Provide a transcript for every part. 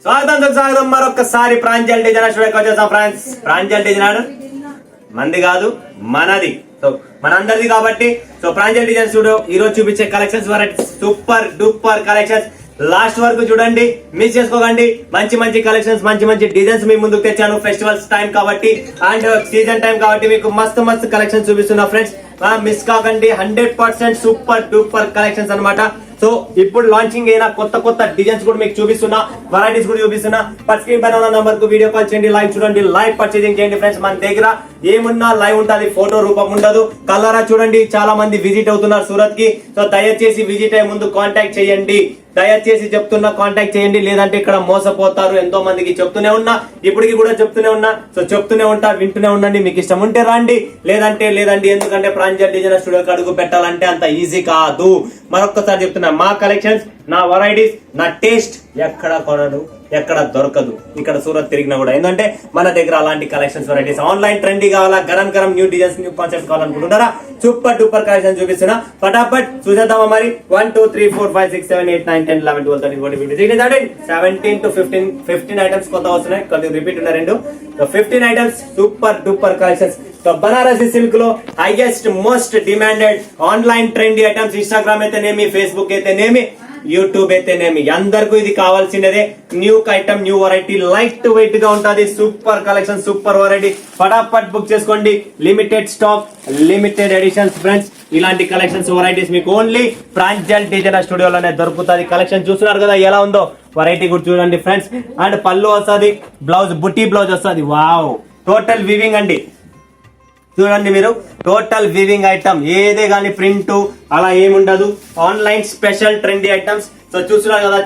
స్వాగతం మరొకసారి ప్రాంజల్ డిజైనర్ స్టూడియోకి వచ్చేసాం ఫ్రెండ్స్. ప్రాంజల్ డిజైనర్ మంది కాదు మనది, సో మనందరిది కాబట్టి సో ప్రాంజల్ డిజైనర్ స్టూడియో ఈ రోజు చూపించే collections varieties super duper collections. Last వరకు చూడండి, మిస్ చేసుకోకండి. మంచి మంచి కలెక్షన్స్, మంచి మంచి డిజైన్స్ మీ ముందుకు తెచ్చాను. ఫెస్టివల్స్ టైం కాబట్టి అండ్ సీజన్ టైం కాబట్టి మీకు మస్తు కలెక్షన్స్ చూపిస్తున్నా ఫ్రెండ్స్. మిస్ కాకండి. 100% సూపర్ డూపర్ కలెక్షన్స్ అన్నమాట. సో ఇప్పుడు లాంచింగ్ అయిన కొత్త డిజైన్స్ కూడా మీకు చూపిస్తున్నా, వెరైటీస్ కూడా చూపిస్తున్నా. పర్ స్క్రీన్ పైన ఉన్న నంబర్ కు వీడియో కాల్ చేయండి, లైవ్ చూడండి, లైవ్ పర్చేజింగ్ చేయండి ఫ్రెండ్స్. మన దగ్గర ఏమున్నా లైవ్ ఉంటుంది, ఫోటో రూపం ఉండదు. కలరా చూడండి, చాలా మంది విజిట్ అవుతున్నారు సూరత్ కి. సో దయచేసి విజిట్ అయ్యే ముందు కాంటాక్ట్ చేయండి, దయచేసి చెప్తున్నా కాంటాక్ట్ చేయండి, లేదంటే ఇక్కడ మోసపోతారు. ఎంతో మందికి చెప్తూనే ఉన్నా, ఇప్పటికి కూడా చెప్తూనే ఉన్నా. సో చెప్తూనే ఉంటా, వింటూనే ఉండండి. మీకు ఇష్టం ఉంటే రండి, లేదంటే లేదండి. ఎందుకంటే ప్రాంజల్ డిజైనర్ స్టూడియోకి అడుగు పెట్టాలంటే అంత ఈజీ కాదు. మరొకసారి చెప్తున్నా, మా కలెక్షన్స్, నా వెరైటీస్, నా టేస్ట్ ఎక్కడ కొనడు, ఎక్కడ దొరకదు. ఇక్కడ సూరత్ తిరిగినా కూడా. ఎందుకంటే మన దగ్గర అలాంటి కలెక్షన్స్, వెరైటీస్, ఆన్లైన్ ట్రెండీ కావాలా, గరం న్యూ డిజైన్స్, న్యూ కాన్సెప్ట్ కావాలనుకుంటున్నారా? సూపర్ డూపర్ కలెక్షన్ చూపిస్తున్నా. ఫటాఫట్ చూసేద్దామా మరి. 1 2 3 4 5 6 7 8 9 10 11 12 13 14 15 16 17 to 15 ఐటమ్స్ కొత్త వస్తున్నాయి. కొద్దిగా రిపీట్ ఉన్న 2 15 items super duper collections. So Banarasi silk లో highest most demanded online trendy items. Instagram అయితేనేమి, ఫేస్బుక్ అయితేనేమి, యూట్యూబ్ అయితేనేమి, అందరికీ ఇది కావాల్సినదే. New item, new variety, light weight గా ఉంటుంది. Super collection, super variety. ఫటాఫట్ బుక్ చేసుకోండి. Limited stock, limited editions friends. ఇలాంటి కలెక్షన్స్, వెరైటీస్ మీకు ఓన్లీ ప్రాంజల్ డిజైనర్ స్టూడియోలోనే దొరుకుతుంది. కలెక్షన్ చూస్తున్నారు కదా ఎలా ఉందో, వెరైటీ కూడా చూడండి ఫ్రెండ్స్. అండ్ పళ్ళు వస్తుంది, బ్లౌజ్ బుట్టి బ్లౌజ్ వస్తుంది. వావ్, టోటల్ వివింగ్ అండి. చూడండి మీరు, టోటల్ వివింగ్ ఐటమ్. ఏదే గానీ ప్రింట్ అలా ఏముండదు. Online special trendy items. So చూస్తున్నారు కదా,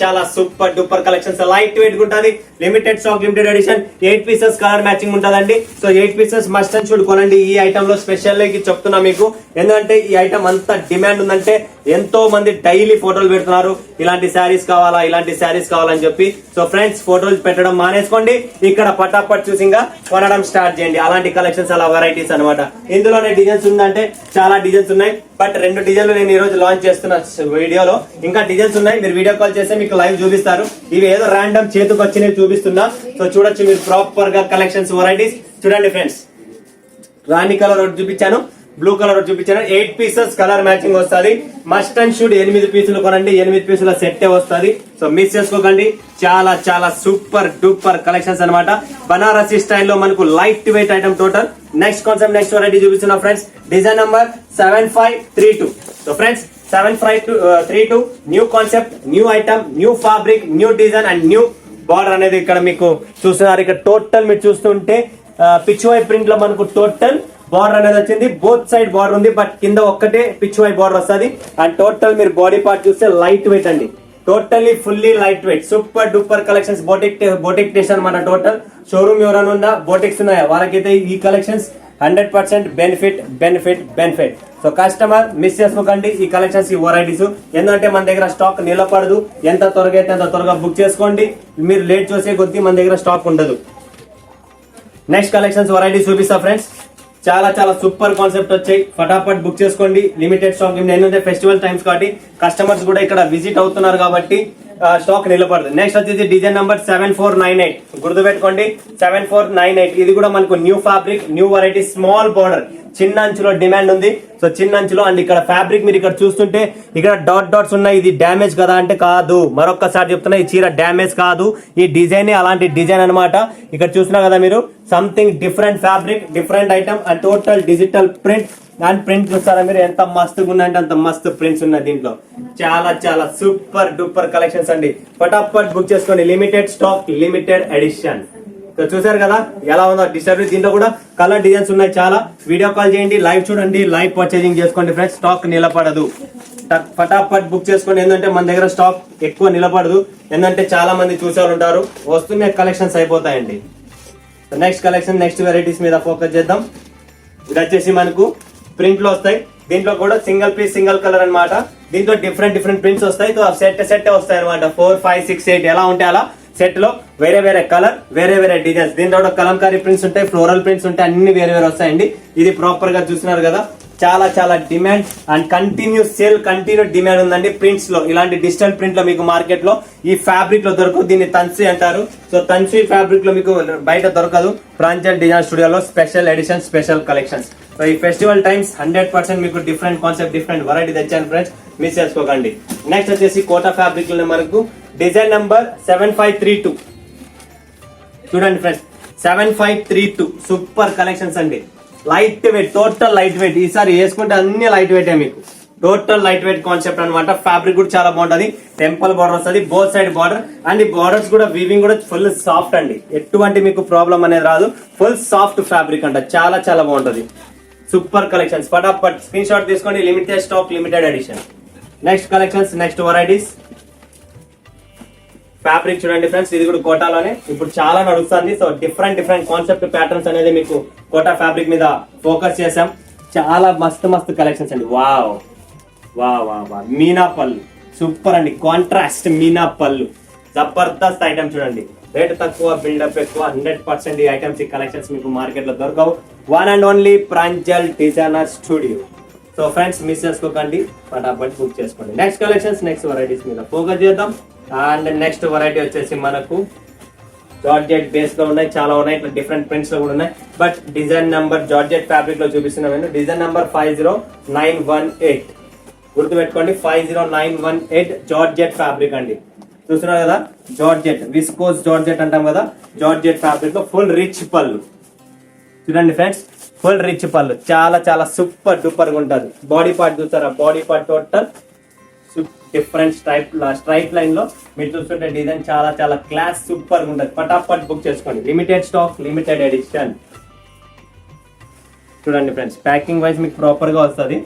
చాలా super duper collections. Light weight ఉంటది, limited stock, limited edition. 8 pieces colour matching ఉంటదండి. So 8 pieces must and should కొనండి. ఈ ఐటమ్ లో స్పెషల్ చెప్తున్నా మీకు, ఎందుకంటే ఈ ఐటమ్ అంత డిమాండ్ ఉందంటే ఎంతో మంది డైలీ ఫోటోలు పెడుతున్నారు. ఇలాంటి శారీస్ కావాలా, ఇలాంటి శారీస్ కావాలని చెప్పి. సో ఫ్రెండ్స్, ఫోటోలు పెట్టడం మానేసుకోండి, ఇక్కడ పటాపట్ చూసింగా కొనడం స్టార్ట్ చేయండి. అలాంటి కలెక్షన్స్, అలా వెరైటీస్ అనమాట. ఇందులోనే డిజైన్స్ ఉందంటే చాలా డిజైన్స్ ఉన్నాయి, బట్ 2 డిజైన్లు నేను ఈ రోజు లాంచ్ చేస్తున్న వీడియోలో. ఇంకా డిజైన్స్ ఉన్నాయి, మీరు వీడియో కాల్ చేస్తే మీకు లైవ్ చూపిస్తారు. ఇవి ఏదో ర్యాండమ్ చేతికి వచ్చినవి చూపిస్తున్నా. సో చూడొచ్చు మీరు ప్రాపర్ గా కలెక్షన్స్, వెరైటీస్ చూడండి ఫ్రెండ్స్. రాణి కలర్ ఒకటి చూపించాను, బ్లూ కలర్ ఒకటి చూపించాను. 8 పీసెస్ కలర్ మ్యాచింగ్ వస్తుంది. మస్ట్ అండ్ షుడ్ 8 పీసులు కొనండి. 8 పీసుల సెట్ వస్తుంది. సో మిస్ చేసుకోకండి. చాలా సూపర్ డూపర్ కలెక్షన్స్ అనమాట. బనారసి స్టైల్లో మనకు light weight item total. Next concept, next variety చూపిస్తున్నా friends. Design number 7532. So friends, 7532 new concept, new item, new fabric, new design and new border అనేది ఇక్కడ మీకు చూస్తున్నారు. ఇక్కడ టోటల్ మీరు చూస్తుంటే పిచ్ వై ప్రింట్ లో మనకు టోటల్ బార్డర్ అనేది వచ్చింది. బోత్ సైడ్ బార్డర్ ఉంది, బట్ కింద ఒక్కటే పిచ్ వై బార్డర్ వస్తుంది. అండ్ టోటల్ మీరు బాడీ పార్ట్ చూస్తే లైట్ వెయిట్ అండి. Totally fully light weight, super duper collections. Boutique taste అనమాట. టోటల్ షోరూమ్ ఎవరైనా ఉందా, బోటిక్స్ ఉన్నాయా, వాళ్ళకైతే ఈ collections 100% benefit. So customer miss చేసుకోకండి ఈ కలెక్షన్స్, ఈ వెరైటీస్. ఎందుకంటే మన దగ్గర స్టాక్ నిలబడదు. ఎంత త్వరగా అయితే అంత త్వరగా బుక్ చేసుకోండి. మీరు లేట్ చేసే కొద్దీ మన దగ్గర స్టాక్ ఉండదు. నెక్స్ట్ కలెక్షన్స్, వెరైటీస్ చూపిస్తా ఫ్రెండ్స్. చాలా సూపర్ కాన్సెప్ట్ వచ్చాయి. ఫటాఫట్ బుక్ చేసుకోండి. Limited stock. ఏంటంటే ఫెస్టివల్ టైమ్స్ కాబట్టి కస్టమర్స్ కూడా ఇక్కడ విజిట్ అవుతున్నారు కాబట్టి స్టాక్ నిలబడదు. నెక్స్ట్ వచ్చేసి డిజైన్ నంబర్ 7498. గుర్తుపెట్టుకోండి, 7498. ఇది కూడా మనకు new fabric, new variety, small border. చిన్న అంచులో డిమాండ్ ఉంది. సో చిన్న అంచులో. అండ్ ఇక్కడ ఫ్యాబ్రిక్ మీరు ఇక్కడ చూస్తుంటే ఇక్కడ డాట్స్ ఉన్నాయి. ఇది డ్యామేజ్ కదా అంటే కాదు. మరొకసారి చెప్తున్నా, ఈ చీర డ్యామేజ్ కాదు. ఈ డిజైన్ అలాంటి డిజైన్ అనమాట. ఇక్కడ చూస్తున్నా కదా మీరు, something different fabric, different item and total digital print. And print చూస్తారా మీరు, ఎంత మస్తుగా ఉన్నాయంటే అంత మస్తు ప్రింట్స్ ఉన్నాయి దీంట్లో. చాలా సూపర్ డూపర్ కలెక్షన్స్ అండి. ఫటాఫట్ బుక్ చేసుకోండి. Limited stock, limited edition. So చూసారు కదా ఎలా ఉందో డిస్టర్బ్. దీంట్లో కూడా కలర్ డిజైన్స్ ఉన్నాయి చాలా. వీడియో కాల్ చేయండి, లైవ్ చూడండి, లైవ్ పర్చేజింగ్ చేసుకోండి ఫ్రెండ్స్. స్టాక్ నిలబడదు. ఫటాఫట్ బుక్ చేసుకోండి. ఏంటంటే మన దగ్గర స్టాక్ ఎక్కువ నిలబడదు. ఏంటంటే చాలా మంది చూసేవాళ్ళు ఉంటారు, వస్తున్న కలెక్షన్స్ అయిపోతాయండి. నెక్స్ట్ కలెక్షన్, నెక్స్ట్ వెరైటీస్ మీద ఫోకస్ చేద్దాం. ఇది వచ్చేసి మనకు ప్రింట్ లో వస్తాయి. దీంట్లో కూడా సింగిల్ పీస్, సింగిల్ కలర్ అనమాట. దీంట్లో డిఫరెంట్ ప్రింట్స్ వస్తాయి. సో సెట్ వస్తాయి అనమాట. 4 5 6 8 ఎలా ఉంటే అలా సెట్ లో వేరే కలర్, వేరే డిజైన్స్. దీంట్లో కూడా కలంకారీ ప్రింట్స్ ఉంటాయి, ఫ్లోరల్ ప్రింట్స్ ఉంటాయి, అన్ని వేరే వస్తాయండి. ఇది ప్రాపర్ గా చూస్తున్నారు కదా, చాలా చాలా demand and continue sale, continue demand ఉందండి. ప్రింట్స్ లో ఇలాంటి డిజిటల్ ప్రింట్ లో మీకు మార్కెట్ లో ఈ ఫ్యాబ్రిక్ లో దొరకదు. దీన్ని తన్సీ అంటారు. సో తన్సీ ఫ్యాబ్రిక్ లో మీకు బయట దొరకదు. ప్రాంజల్ డిజైన్ స్టూడియోలో special edition, special collections. So ఈ ఫెస్టివల్ టైమ్స్ 100% మీకు డిఫరెంట్ కాన్సెప్ట్, డిఫరెంట్ వెరైటీ తెచ్చాను ఫ్రెండ్స్, మిస్ చేసుకోకండి. నెక్స్ట్ వచ్చేసి కోటా ఫ్యాబ్రిక్ లో మనకు డిజైన్ నంబర్ 7532. చూడండి ఫ్రెండ్స్, 7532 సూపర్ కలెక్షన్స్ అండి. Light weight, total light weight. ఈసారి వేసుకుంటే అన్ని లైట్ వెయిట్ మీకు. టోటల్ లైట్ వెయిట్ కాన్సెప్ట్ అనమాట. ఫ్యాబ్రిక్ కూడా చాలా బాగుంటది. టెంపుల్ బార్డర్ వస్తుంది, బోత్ సైడ్ బార్డర్. అండ్ ఈ బార్డర్స్ కూడా వీవింగ్ కూడా ఫుల్ సాఫ్ట్ అండి. ఎటువంటి మీకు ప్రాబ్లం అనేది రాదు. ఫుల్ సాఫ్ట్ ఫ్యాబ్రిక్ అంట, చాలా చాలా బాగుంటది. Super collections. ఫటాఫట్ స్క్రీన్ షాట్ తీసుకోండి. Limited stock, limited edition. Next collections, next varieties. Fabric చూడండి ఫ్రెండ్స్, ఇది కూడా కోటాలోనే ఇప్పుడు చాలా నడుస్తుంది. సో డిఫరెంట్ కాన్సెప్ట్ ప్యాటర్న్స్ అనేది మీకు కోటా ఫ్యాబ్రిక్ మీద ఫోకస్ చేసాం. చాలా మస్తు కలెక్షన్స్ అండి. Wow wow wow wow. Meena పళ్ళు సూపర్ అండి. కాంట్రాస్ట్ మీనా పళ్ళు జబర్దస్త్ ఐటమ్ చూడండి. రేట్ తక్కువ, బిల్డప్ ఎక్కువ. 100% ఈ ఐటమ్స్, ఈ కలెక్షన్స్ మీకు మార్కెట్ లో దొరకవు. One and only Pranjal designer studio. So friends miss చేసుకోకండి, ఫటాఫట్ బుక్ చేసుకోండి. నెక్స్ట్ కలెక్షన్స్, నెక్స్ట్ వెరైటీస్ మీద ఫోకస్ చేద్దాం. అండ్ నెక్స్ట్ వెరైటీ వచ్చేసి మనకు జార్జెట్ బేస్ లో ఉన్నాయి, చాలా ఉన్నాయి. ఇట్లా డిఫరెంట్ ప్రింట్స్ లో కూడా ఉన్నాయి. But design number georgette fabric లో చూపిస్తున్నాం. Design number 50918. గుర్తుపెట్టుకోండి, 50918 జార్జెట్ ఫ్యాబ్రిక్ అండి. చూస్తున్నారు కదా, జార్జెట్, విస్కోస్ జార్జెట్ అంటాం కదా. జార్జెట్ ఫ్యాబ్రిక్ లో ఫుల్ రిచ్ పళ్ళు చూడండి ఫ్రెండ్స్. ఫుల్ రిచ్ పళ్ళు, చాలా చాలా సూపర్ డూపర్ గా ఉంటుంది. బాడీ పార్ట్ చూస్తారా, body part total different stripe line లో మీరు చూస్తుంటే డిజైన్ చాలా చాలా క్లాస్, సూపర్ గా ఉంటుంది. ఫటాఫట్ బుక్ చేసుకోండి. Limited stock, limited edition. చూడండి ఫ్రెండ్స్, ప్యాకింగ్ వైజ్ మీకు ప్రాపర్ గా వస్తుంది.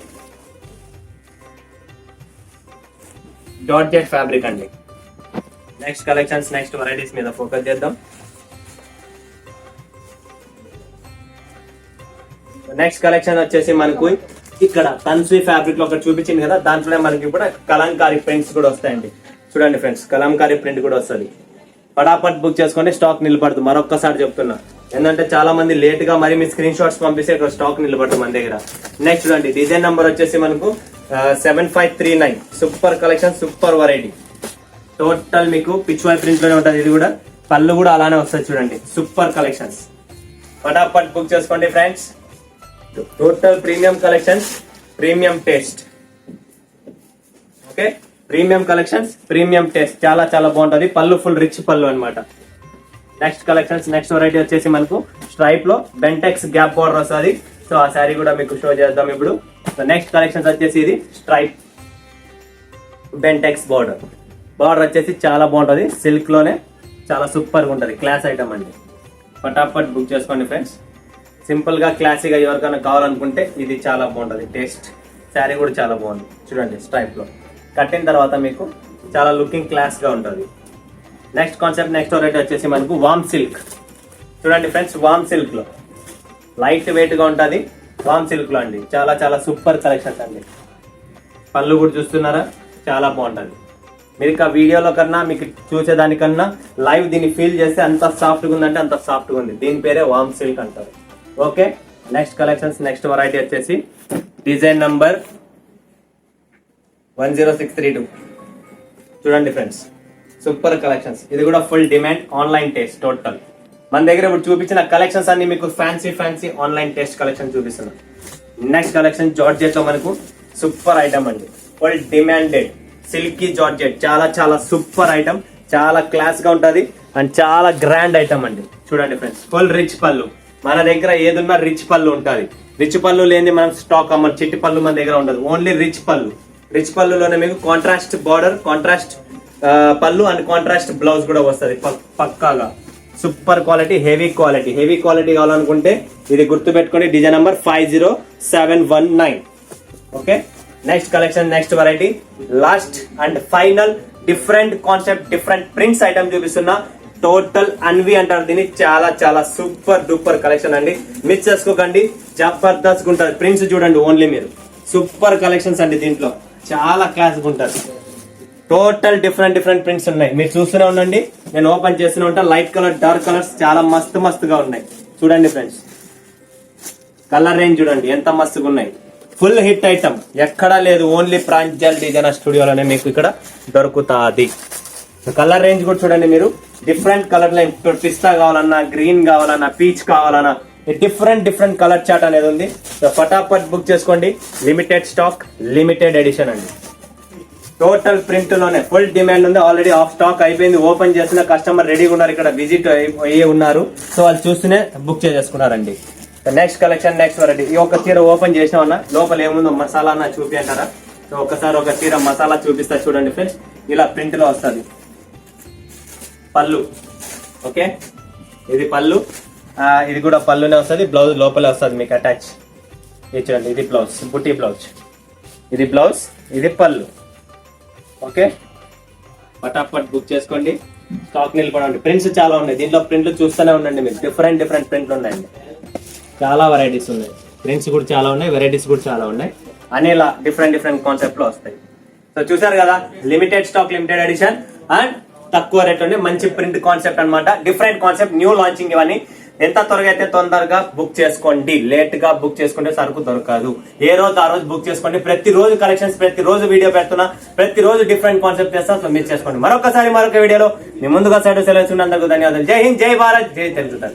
జార్జెట్ ఫ్యాబ్రిక్ అండి. నెక్స్ట్ కలెక్షన్స్, నెక్స్ట్ వెరైటీస్ మీద ఫోకస్ చేద్దాం. నెక్స్ట్ కలెక్షన్ వచ్చేసి మనకు ఇక్కడ తన్సీ ఫ్యాబ్రిక్ లో ఒకటి చూపించింది కదా, దాంట్లోనే మనకి ఇప్పుడు కలంకారీ ప్రింట్స్ కూడా వస్తాయండి. చూడండి ఫ్రెండ్స్, కలంకారీ ప్రింట్ కూడా వస్తుంది. ఫటాఫట్ బుక్ చేసుకోండి, స్టాక్ నిలబడుతుంది. మరొక్కసారి చెప్తున్నా, ఏంటంటే చాలా మంది లేట్ గా మరి మీ స్క్రీన్ షాట్స్ పంపిస్తే ఇక్కడ స్టాక్ నిలబడుతుంది మన దగ్గర. నెక్స్ట్ చూడండి, డిజైన్ నంబర్ వచ్చేసి మనకు 7539. Super collection, super variety. Total మీకు పిచ్వాయ్ ప్రింట్ లోనే ఉంటుంది. ఇది కూడా పళ్ళు కూడా అలానే వస్తుంది. చూడండి, సూపర్ కలెక్షన్స్. ఫటాఫట్ బుక్ చేసుకోండి friends. Total premium collections, premium taste. Okay, premium collections, premium taste. చాలా చాలా బాగుంటది. పళ్ళు ఫుల్ రిచ్ పళ్ళు అనమాట. నెక్స్ట్ కలెక్షన్స్, నెక్స్ట్ వెరైటీ వచ్చేసి మనకు స్ట్రైప్ లో బెంటెక్స్ గ్యాప్ బార్డర్ వస్తుంది. సో ఆ శారీ కూడా మీకు షో చేద్దాం ఇప్పుడు. సో నెక్స్ట్ కలెక్షన్స్ వచ్చేసి ఇది స్ట్రైప్ బెంటెక్స్ బార్డర్. బార్డర్ వచ్చేసి చాలా బాగుంటది. సిల్క్ లోనే చాలా సూపర్ గా ఉంటది. క్లాస్ ఐటమ్ అండి. ఫటాఫట్ బుక్ చేసుకోండి ఫ్రెండ్స్. సింపుల్ గా క్లాసీగా ఎవరికైనా కావాలనుకుంటే ఇది చాలా బాగుంటది. టేస్ట్, శారీ కూడా చాలా బాగుంది. చూడండి, స్ట్రైప్ లో కట్టిన తర్వాత మీకు చాలా లుకింగ్ క్లాస్ గా ఉంటది. నెక్స్ట్ కాన్సెప్ట్, నెక్స్ట్ వెరైటీ వచ్చేసి మనకు వామ్ సిల్క్. చూడండి ఫ్రెండ్స్, వామ్ సిల్క్ లో లైట్ వెయిట్ గా ఉంటది. వామ్ సిల్క్ లో అండి చాలా చాలా సూపర్ కలెక్షన్స్ అండి. పళ్ళు కూడా చూస్తున్నారా, చాలా బాగుంటది. మీరు ఇక వీడియోలో కన్నా మీకు చూసేదానికన్నా లైవ్ దీన్ని ఫీల్ చేస్తే అంత సాఫ్ట్ గా ఉందంటే అంత సాఫ్ట్ గా ఉంది. దీని పేరే వామ్ సిల్క్ అంటారు. Okay, next collections, next variety వచ్చేసి డిజైన్ నంబర్ 10632. చూడండి ఫ్రెండ్స్, సూపర్ కలెక్షన్స్. ఇది కూడా full demand, online taste. Total మన దగ్గర ఇప్పుడు చూపించిన కలెక్షన్స్ అన్ని మీకు ఫ్యాన్సీ ఆన్లైన్ టేస్ట్ కలెక్షన్ చూపిస్తున్నాం. నెక్స్ట్ కలెక్షన్ జార్జెట్ లో మనకు సూపర్ ఐటమ్ అండి. Full demanded silky georgette. చాలా చాలా సూపర్ ఐటమ్, చాలా క్లాస్ గా ఉంటది అండ్ చాలా గ్రాండ్ ఐటమ్ అండి. చూడండి ఫ్రెండ్స్, ఫుల్ రిచ్ పళ్ళు. మన దగ్గర ఏదున్నా రిచ్ పళ్ళు ఉంటుంది. రిచ్ పళ్ళు లేని మనం స్టాక్ అమ్మ, చిట్టి పళ్ళు మన దగ్గర ఉండదు. ఓన్లీ రిచ్ పళ్ళు. రిచ్ పళ్ళులోనే మీకు కాంట్రాస్ట్ బార్డర్, కాంట్రాస్ట్ పళ్ళు అండ్ కాంట్రాస్ట్ బ్లౌజ్ కూడా వస్తుంది పక్కాగా. Super quality, heavy quality. Heavy quality కావాలనుకుంటే ఇది గుర్తుపెట్టుకోండి, design number 50719. Okay, next collection, next variety, last and final different concept, different prints item చూపిస్తున్నా. టోటల్ అన్వి అంటారు దీన్ని. చాలా చాలా సూపర్ డూపర్ కలెక్షన్ అండి. మిస్ చేసుకోకండి, జబర్దస్త్ ఉంటుంది. ప్రింట్స్ చూడండి ఓన్లీ మీరు. సూపర్ కలెక్షన్స్ అండి. దీంట్లో చాలా క్లాస్ ఉంటుంది. టోటల్ డిఫరెంట్ ప్రింట్స్ ఉన్నాయి. మీరు చూస్తూనే ఉండండి, నేను ఓపెన్ చేస్తూనే ఉంటాను. లైట్ కలర్, డార్క్ కలర్స్ చాలా మస్తుగా ఉన్నాయి. చూడండి ఫ్రెండ్స్, కలర్ రేంజ్ చూడండి ఎంత మస్తుగా ఉన్నాయి. ఫుల్ హిట్ ఐటమ్ ఎక్కడా లేదు, ఓన్లీ ప్రాంజల్ డిజైనర్ స్టూడియోలోనే మీకు ఇక్కడ దొరుకుతాది. కలర్ రేంజ్ కూడా చూడండి మీరు, డిఫరెంట్ కలర్ లో పిస్తా కావాలన్నా, గ్రీన్ కావాలన్నా, పీచ్ కావాలన్నా, డిఫరెంట్ కలర్ చార్ట్ అనేది ఉంది. సో ఫటాఫట్ బుక్ చేసుకోండి. లిమిటెడ్ స్టాక్, లిమిటెడ్ ఎడిషన్ అండి. టోటల్ ప్రింట్ లోనే ఫుల్ డిమాండ్ ఉంది. ఆల్రెడీ ఆఫ్ స్టాక్ అయిపోయింది. ఓపెన్ చేసిన కస్టమర్ రెడీగా ఉన్నారు, ఇక్కడ విజిట్ అయ్యి ఉన్నారు. సో వాళ్ళు చూస్తూనే బుక్ చేసేసుకున్నారండి. Next collection, next variety. ఈ ఒక చీర ఓపెన్ చేసినా లోపల ఏముందో మసాలా అన్న చూపి అంటారా? సో ఒకసారి ఒక చీర మసాలా చూపిస్తా చూడండి ఫ్రెండ్స్. ఇలా ప్రింట్ లో వస్తుంది. పళ్ళు ఓకే, ఇది పళ్ళు, ఇది కూడా పళ్ళునే వస్తుంది. బ్లౌజ్ లోపలే వస్తుంది మీకు అటాచ్. ఇది చూడండి, ఇది బ్లౌజ్, బుట్టి బ్లౌజ్, ఇది బ్లౌజ్, ఇది పళ్ళు. ఓకే, ఫటాఫట్ బుక్ చేసుకోండి. స్టాక్ నిలబడండి. ప్రింట్స్ చాలా ఉన్నాయి దీంట్లో. ప్రింట్లు చూస్తూనే ఉండండి మీరు. డిఫరెంట్ ప్రింట్లు ఉన్నాయండి. చాలా వెరైటీస్ ఉన్నాయి. ప్రింట్స్ కూడా చాలా ఉన్నాయి, వెరైటీస్ కూడా చాలా ఉన్నాయి. అని ఇలా డిఫరెంట్ కాన్సెప్ట్ లో వస్తాయి. సో చూసారు కదా, limited stock, limited edition and తక్కువ రేట్ ఉంది. మంచి ప్రింట్ కాన్సెప్ట్ అన్నమాట. Different concept, new launching. ఇవన్నీ ఎంత త్వరగా అయితే తొందరగా బుక్ చేసుకోండి. లేట్ గా బుక్ చేసుకుంటే సరుకు దొరకదు. ఏ రోజు ఆ రోజు బుక్ చేసుకోండి. ప్రతిరోజు కలెక్షన్స్, ప్రతిరోజు వీడియో పెడుతున్నా, ప్రతిరోజు డిఫరెంట్ కాన్సెప్ట్ చేస్తా. సో మిస్ చేసుకోండి. మరొక వీడియోలో మీ ముందుగా సెలవు. అందరికీ ధన్యవాదాలు. జై హింద్, జై భారత్, జై తెలుగు.